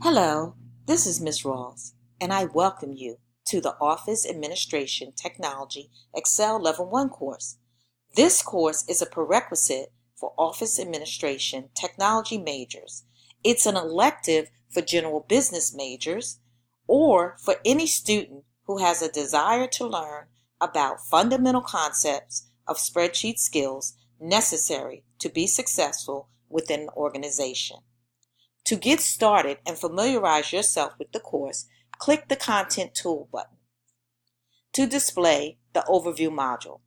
Hello, this is Ms. Rawls, and I welcome you to the Office Administration Technology Excel Level 1 course. This course is a prerequisite for Office Administration Technology majors. It's an elective for general business majors or for any student who has a desire to learn about fundamental concepts of spreadsheet skills necessary to be successful within an organization. To get started and familiarize yourself with the course, click the Content Tool button to display the Overview module.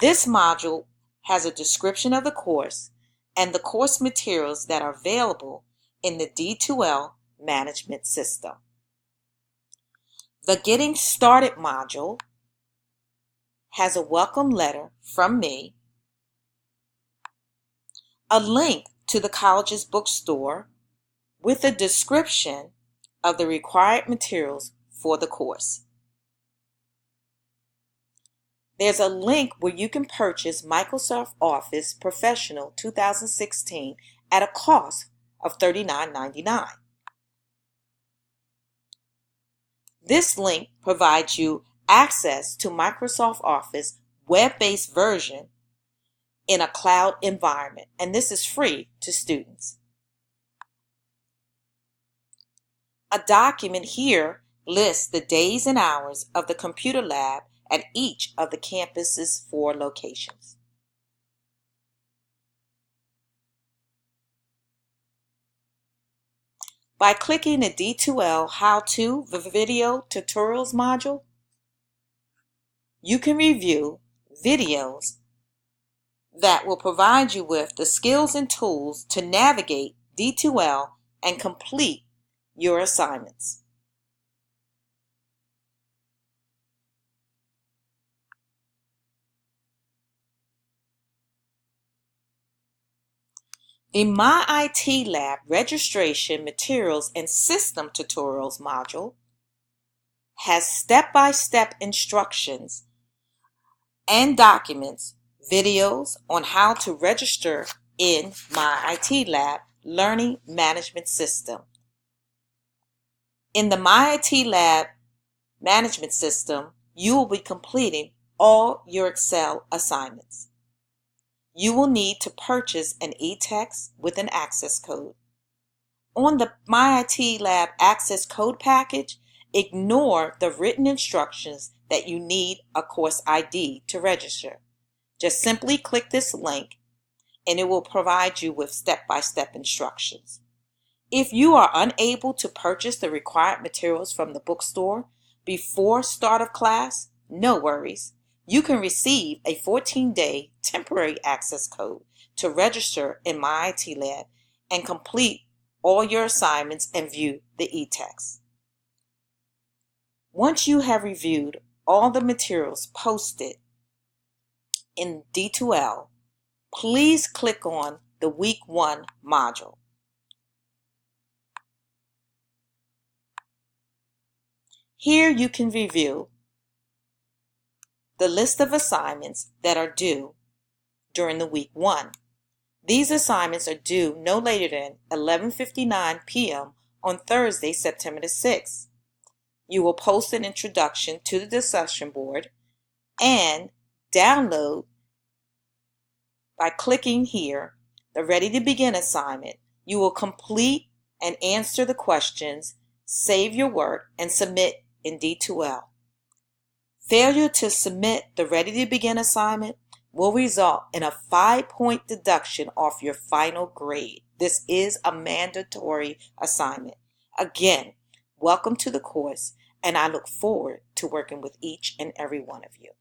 This module has a description of the course and the course materials that are available in the D2L management system. The Getting Started module has a welcome letter from me, a link to the college's bookstore, with a description of the required materials for the course. There's a link where you can purchase Microsoft Office Professional 2016 at a cost of $39.99. This link provides you access to Microsoft Office web-based version in a cloud environment, and this is free to students. A document here lists the days and hours of the computer lab at each of the campus's 4 locations. By clicking the D2L How-To Video Tutorials module, you can review videos that will provide you with the skills and tools to navigate D2L and complete your assignments. The My IT Lab Registration Materials and System Tutorials module has step-by-step instructions and documents, videos on how to register in My IT Lab Learning Management System. In the My IT Lab Management System, you will be completing all your Excel assignments. You will need to purchase an eText with an access code. On the My IT Lab access code package, ignore the written instructions that you need a course ID to register. Just simply click this link and it will provide you with step-by-step instructions. If you are unable to purchase the required materials from the bookstore before start of class, no worries. You can receive a 14-day temporary access code to register in My IT Lab and complete all your assignments and view the eText. Once you have reviewed all the materials posted in D2L, please click on the Week 1 module. Here you can review the list of assignments that are due during the Week 1. These assignments are due no later than 11:59 p.m. on Thursday, September the 6th. You will post an introduction to the discussion board and download by clicking here the Ready to Begin assignment. You will complete and answer the questions, save your work, and submit in D2L. Failure to submit the Ready to Begin assignment will result in a 5-point deduction off your final grade. This is a mandatory assignment. Again, welcome to the course, and I look forward to working with each and every one of you.